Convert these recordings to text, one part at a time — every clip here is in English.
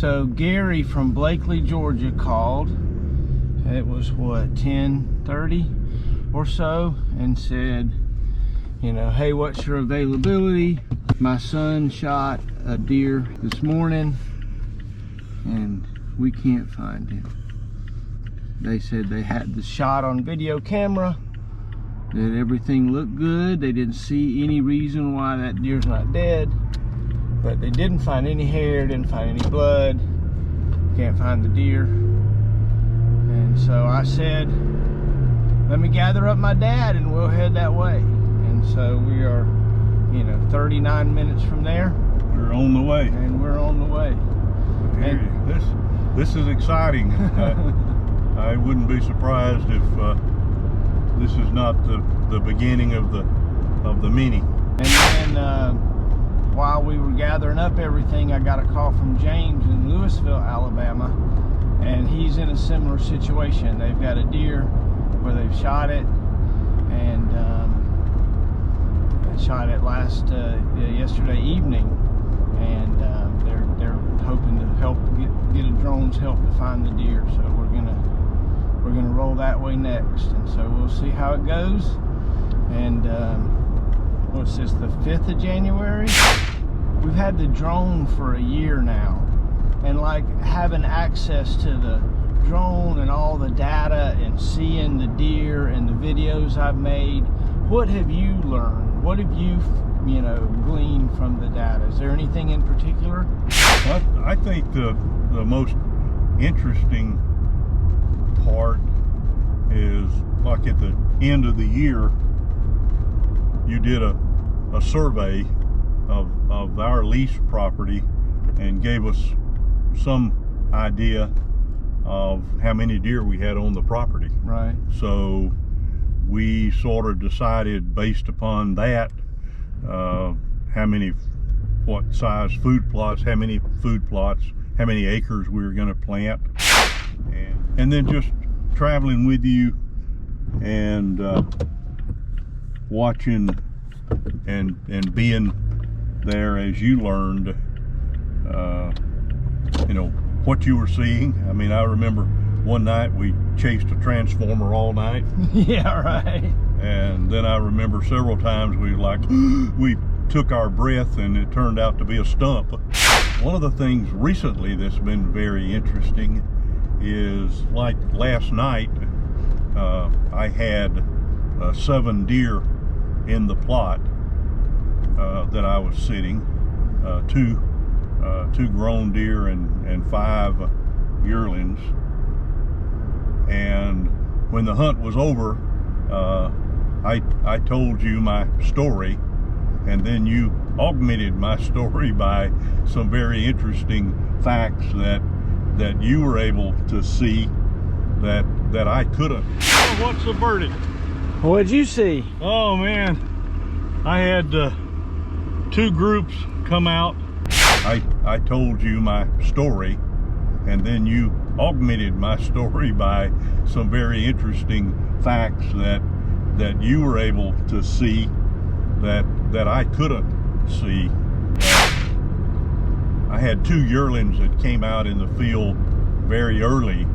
So Gary from Blakely, Georgia called. It was what, 10:30 or so, and said, you know, hey, what's your availability? My son shot a deer this morning and we can't find him. They said they had the shot on video camera, that everything looked good. They didn't see any reason why that deer's not dead, but they didn't find any hair, didn't find any blood, can't find the deer. And so I said, let me gather up my dad and we'll head that way. And so we are, you know, 39 minutes from there. We're on the way. And we're on the way. And this is exciting. I wouldn't be surprised if this is not the beginning of the mini. And then while we were gathering up everything, I got a call from James in Louisville, Alabama, and he's in a similar situation. They've got a deer where they've shot it, and shot it yesterday evening, and they're hoping to help get a drone's help to find the deer. So we're gonna roll that way next, and so we'll see how it goes. And what's this, the 5th of January? We've had the drone for a year now, and like having access to the drone and all the data and seeing the deer and the videos I've made. What have you learned? What have you gleaned from the data? Is there anything in particular? I think the most interesting part is, like, at the end of the year, you did a survey of our lease property and gave us some idea of how many deer we had on the property. Right. So we sort of decided based upon that what size food plots, how many food plots, how many acres we were going to plant, and then just traveling with you and watching and being there as you learned, what you were seeing. I mean, I remember one night we chased a transformer all night. Yeah, right. And then I remember several times we took our breath and it turned out to be a stump. One of the things recently that's been very interesting is, like last night, I had 7 deer in the plot that I was sitting, two grown deer and 5 yearlings. And when the hunt was over, I told you my story, and then you augmented my story by some very interesting facts that you were able to see that I couldn't. So what's the verdict? What'd you see? Oh man, I had 2 groups come out. I told you my story, and then you augmented my story by some very interesting facts that you were able to see that I couldn't see. I had 2 yearlings that came out in the field very early,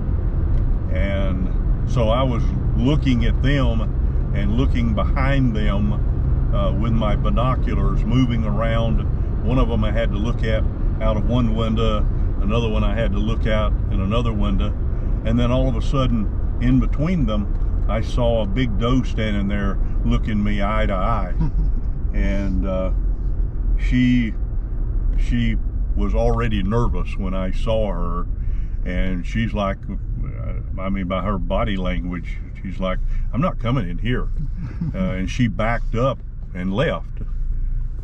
and so I was looking at them and looking behind them with my binoculars, moving around. One of them I had to look at out of one window, another one I had to look out in another window, and then all of a sudden in between them I saw a big doe standing there looking me eye to eye. And she was already nervous when I saw her, and she's like, I mean, by her body language, she's like, I'm not coming in here. And she backed up and left.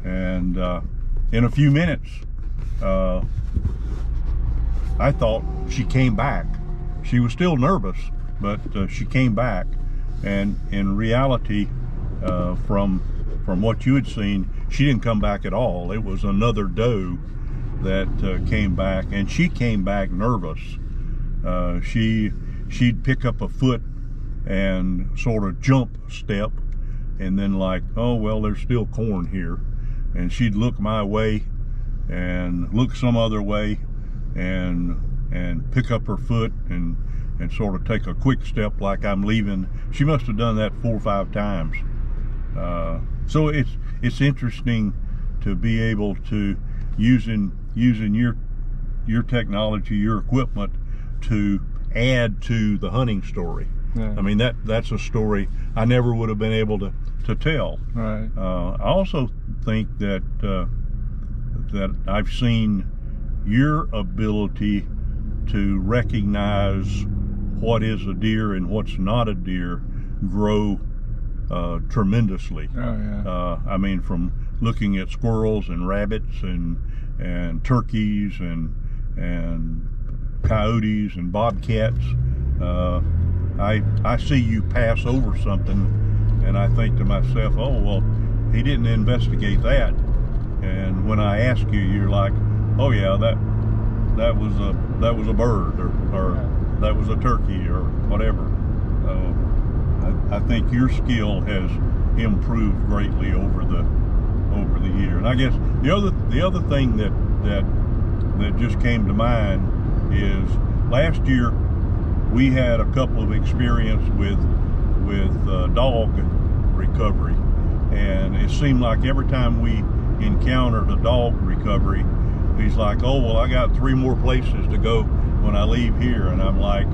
And in a few minutes, I thought she came back. She was still nervous, but she came back. And in reality, from what you had seen, she didn't come back at all. It was another doe that came back, and she came back nervous. She'd pick up a foot and sort of jump step, and then like, oh well, there's still corn here, and she'd look my way and look some other way, and pick up her foot and sort of take a quick step like I'm leaving. She must have done that 4 or 5 times. So it's interesting to be able to using your technology, your equipment, to add to the hunting story. Yeah. I mean, that's a story I never would have been able to tell. Right. I also think that that I've seen your ability to recognize what is a deer and what's not a deer grow tremendously. Oh yeah. I mean, from looking at squirrels and rabbits and turkeys and coyotes and bobcats, I see you pass over something, and I think to myself, oh well, he didn't investigate that. And when I ask you, you're like, oh yeah, that was a bird, or that was a turkey, or whatever. I think your skill has improved greatly over the year. And I guess the other thing that just came to mind is last year we had a couple of experience with dog recovery, and it seemed like every time we encountered a dog recovery, he's like, oh well, I got 3 more places to go when I leave here. And I'm like,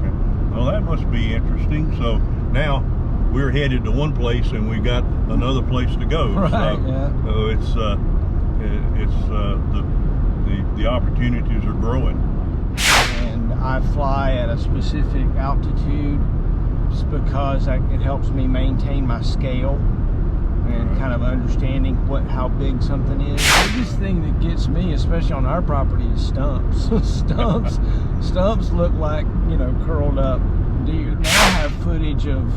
well, that must be interesting. So now we're headed to one place and we got another place to go. Right. So the opportunities are growing. And I fly at a specific altitude just because it helps me maintain my scale and kind of understanding how big something is. The biggest thing that gets me, especially on our property, is stumps. Stumps look like, curled up deer. Now I have footage of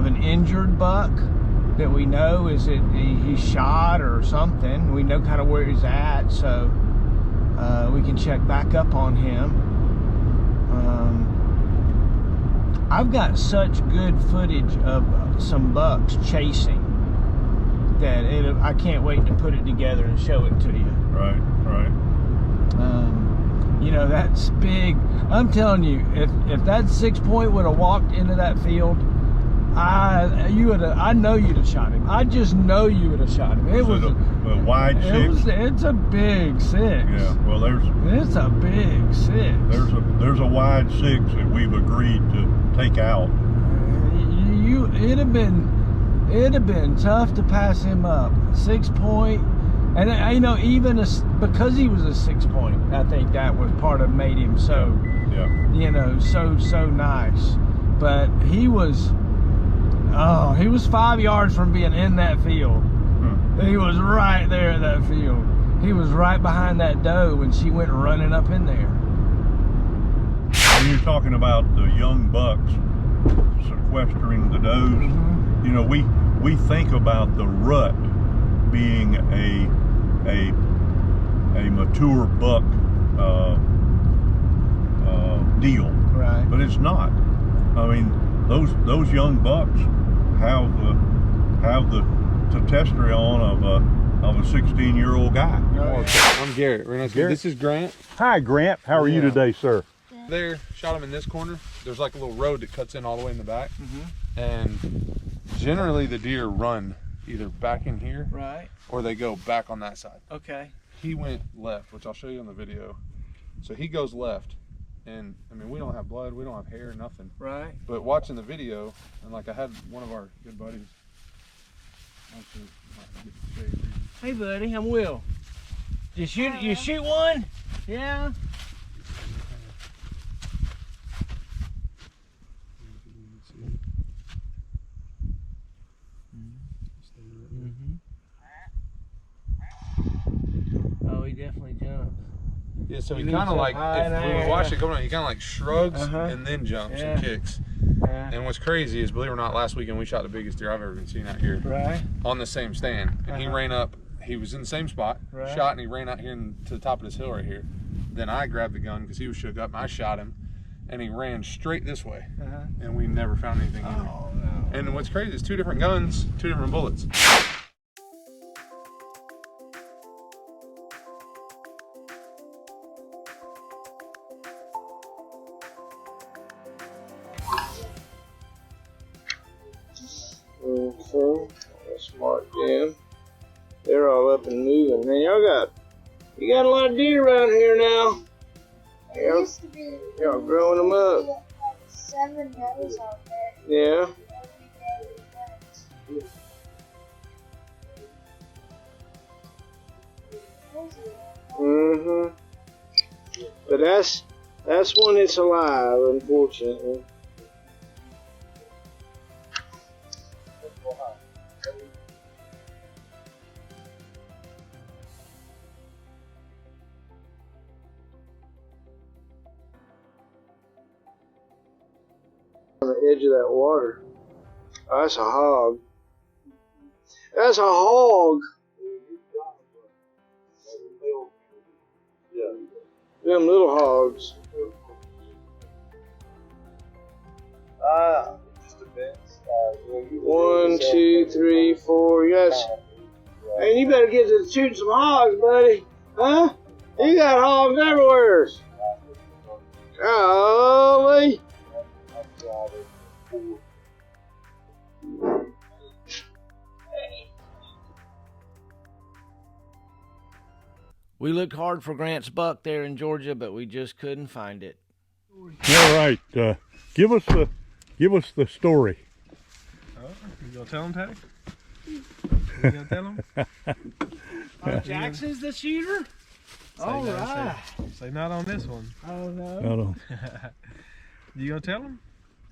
an injured buck that we know he's shot or something. We know kind of where he's at, so we can check back up on him. I've got such good footage of some bucks chasing that I can't wait to put it together and show it to you. Right. That's big. I'm telling you, if that 6-point would have walked into that field, I know you'd have shot him. I just know you would have shot him. It was a wide 6. It's a big 6. Yeah. Well, it's a big 6. There's a wide 6 that we've agreed to take out. It'd have been tough to pass him up. 6-point, and even because he was a 6-point, I think that was part of made him so. Yeah. So nice. But he was 5 yards from being in that field. He was right there at that field. He was right behind that doe when she went running up in there. When you're talking about the young bucks sequestering the does, mm-hmm. we think about the rut being a mature buck deal, right? But it's not. I mean, those young bucks have the testosterone of a 16-year-old guy. I'm Garrett. Garrett. This is Grant. Hi, Grant. How are you today, sir? There, shot him in this corner. There's like a little road that cuts in all the way in the back. Mm-hmm. And generally the deer run either back in here, right, or they go back on that side. Okay. He went left, which I'll show you on the video. So he goes left, and I mean, we don't have blood, we don't have hair, nothing. Right. But watching the video, and like I had one of our good buddies. Hey buddy, I'm Will. You shoot one? Yeah. Oh, he definitely jumped. Yeah, so he kind of like, if we watch it going on, he kind of like shrugs and then jumps and kicks. And what's crazy is, believe it or not, last weekend we shot the biggest deer I've ever been seen out here. Right. On the same stand. And he ran up, he was in the same spot, shot, and he ran out here to the top of this hill right here. Then I grabbed the gun because he was shook up, and I shot him, and he ran straight this way. And we never found anything either. Oh, no. And what's crazy is 2 different guns, 2 different bullets. So let's mark them. They're all up and moving. Man, you got a lot of deer around here now. Y'all growing them up. Like 7 does out there. Yeah. Mm-hmm. But that's when it's alive, unfortunately. On the edge of that water. Oh, that's a hog. That's a hog. Them little hogs. Just a bit. 1, 2, 3, 4. Yes. Hey, you better get to shooting some hogs, buddy. Huh? You got hogs everywhere. Golly. We looked hard for Grant's buck there in Georgia, but we just couldn't find it. All right, give us the story. Oh, you gonna tell him, Teddy? You gonna tell him? Jackson's the shooter? All right. Say not on this one. Oh, no. No. You gonna tell him?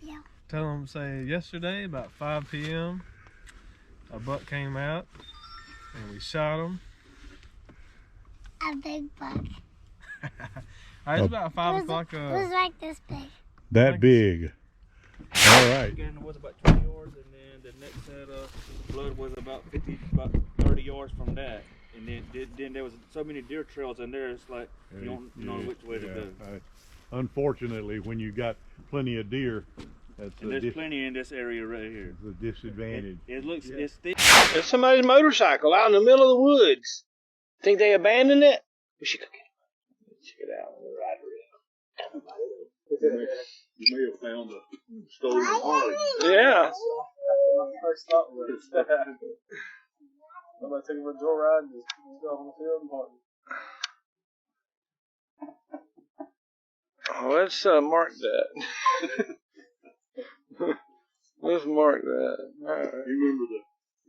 Yeah. Tell him, say, yesterday about 5 p.m. a buck came out and we shot him. A big buck. It's about 5 o'clock. It was like this big. That big. All right. It was about 20 yards, and then the next set of blood was about 30 yards from that. And then there was so many deer trails in there, it's like you don't know which way to go. Unfortunately, when you got plenty of deer, And there's plenty in this area right here. the disadvantage. It looks, it's thick. There's somebody's motorcycle out in the middle of the woods. Think they abandoned it? We should go get it. Check it out. We'll ride around. You may have found a stolen Harley. Yeah. First thought was somebody took him for a joyride and just got on the field and parked. Oh, let's mark that. Let's mark that. All right. You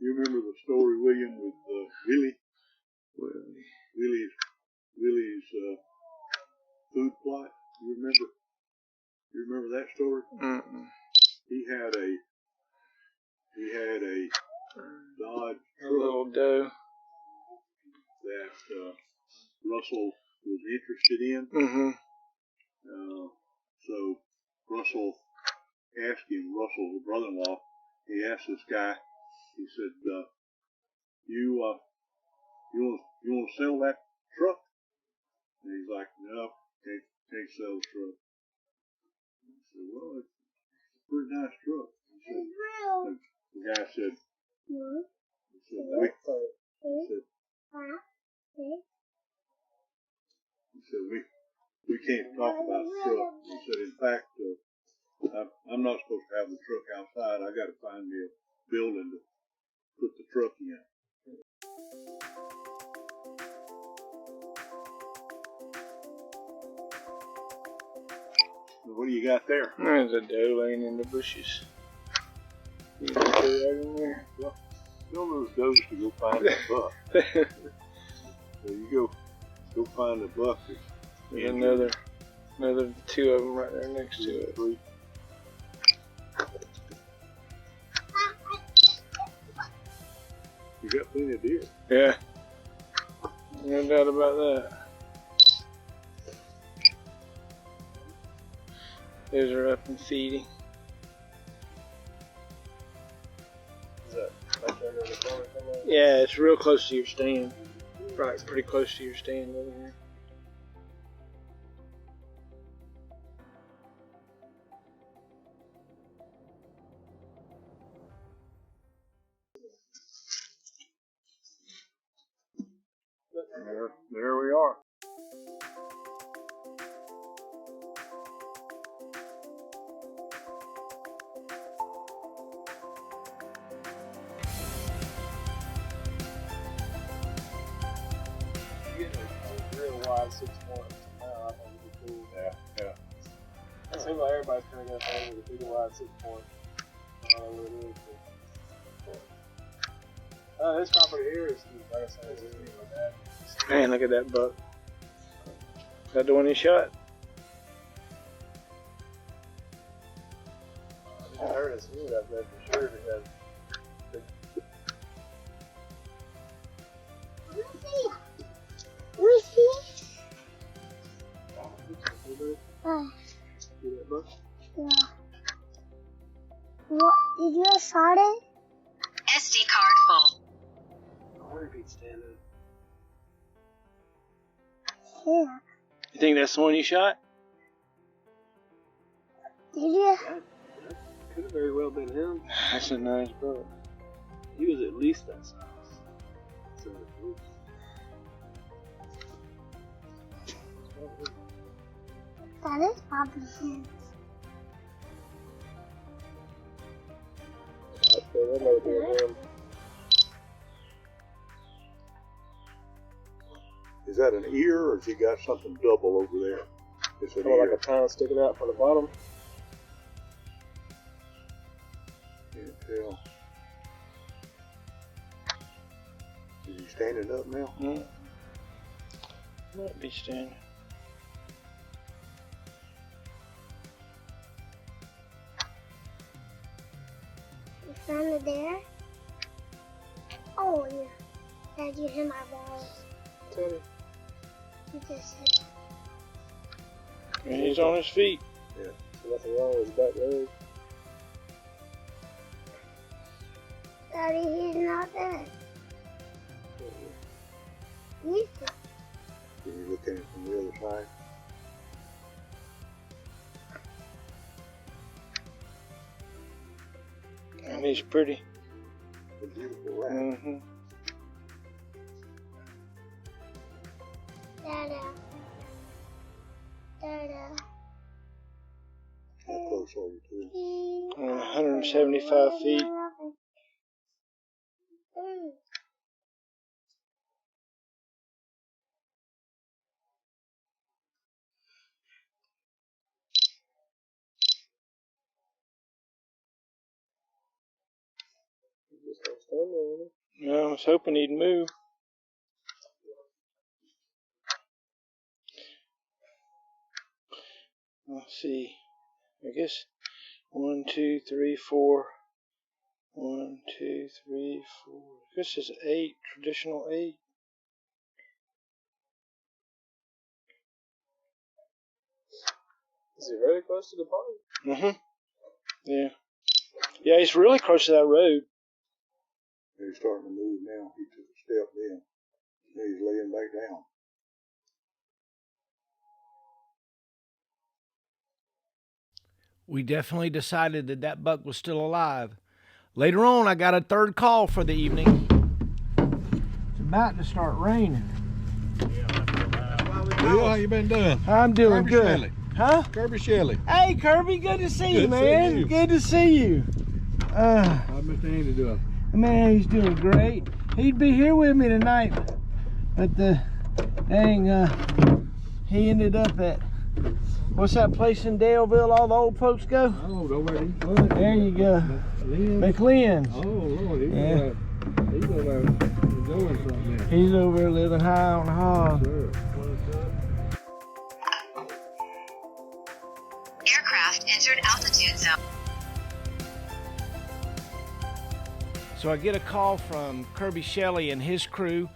remember the story, William, with Willie? Willie's food plot. You remember that story? Mm-mm. He had a Dodge A little doe. that Russell was interested in. Mm-hmm. So Russell asked him, Russell's brother-in-law, he asked this guy, he said, you want to sell that truck? And he's like, no, can't sell the truck. I said, well, it's a pretty nice truck. The guy said, we can't talk about the truck. He said, in fact, I'm not supposed to have the truck outside. I got to find me a building to put the truck in. What do you got there? There's a doe laying in the bushes. You can put that in there. Fill those does to go find the buck. So you go find the buck. There's another 2 of them right there next to it. 3. You got plenty of deer. Yeah. No doubt about that. Those are up and feeding. Is that back there near the corner somewhere? Yeah, it's real close to your stand. Right, pretty close to your stand over here. There we are. real wide 6 points. I think it'd be cool. Yeah. It seems like everybody's trying to go thing with a big wide 6 point. I don't know what it is. But, this property here is, like I said, it's just like that. Man, look at that buck. Is that the one he shot? I heard it smooth out there for sure. Where's he? See that buck? Yeah. What? Did you just shot it? SD card full. I wonder if he'd stand up. Yeah. You think that's the one you shot? Did you? That could have very well been him. That's a nice buck. He was at least that size. So That is probably him. that might be him. Is that an ear, or has he got something double over there? It's an Oh, ear. like a tongue sticking out from the bottom. Can't tell. Is he standing up now? Might be standing. You found it there? Oh, yeah. Dad, you hit my balls. Teddy. You just hit it. And he's on his feet. Yeah. So nothing wrong with his back leg. Daddy, he's not dead. He's dead. Can you look at it from the other side? And he's pretty. A beautiful rat. Mm-hmm. Dada. Dada. How close are you to him? 175 feet. No, I was hoping he'd move. Let's see. I guess 1, 2, 3, 4. 1, 2, 3, 4. I guess it's 8. Traditional 8. Is he very close to the pond? Mm-hmm. Yeah. Yeah, he's really close to that road. He's starting to move now. He took a step in. Now he's laying back down. We definitely decided that that buck was still alive. Later on, I got a third call for the evening. It's about to start raining. Bill, how you been doing? I'm doing Kirby good. Shelley. Huh? Kirby Shelley. Hey, Kirby, good to see you, Good to see man. you. Good to see you. How's Mr. Andy doing? Man, he's doing great. He'd be here with me tonight, but the dang, he ended up at, what's that place in Daleville all the old folks go? Oh, over there. There you go. McLean's. Oh, Lord. Yeah. He's over there enjoying something there. He's over there living high on the hog. Sure. Aircraft entered altitude zone. So I get a call from Kirby Shelley and his crew,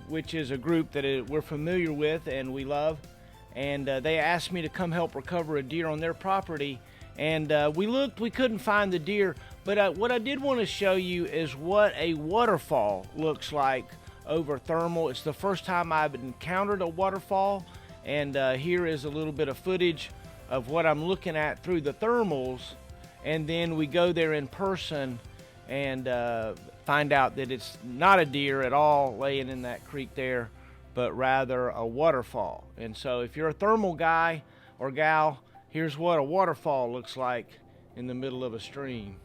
which is a group that we're familiar with and we love. And they asked me to come help recover a deer on their property. And we looked, we couldn't find the deer. But what I did want to show you is what a waterfall looks like over thermal. It's the first time I've encountered a waterfall. And here is a little bit of footage of what I'm looking at through the thermals. And then we go there in person and find out that it's not a deer at all laying in that creek there, but rather a waterfall. And so if you're a thermal guy or gal, here's what a waterfall looks like in the middle of a stream.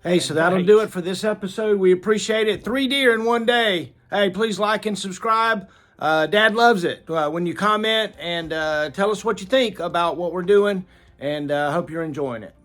Hey, so that'll do it for this episode. We appreciate it. 3 deer in one day. Hey, please like and subscribe. Dad loves it when you comment and tell us what you think about what we're doing, and hope you're enjoying it.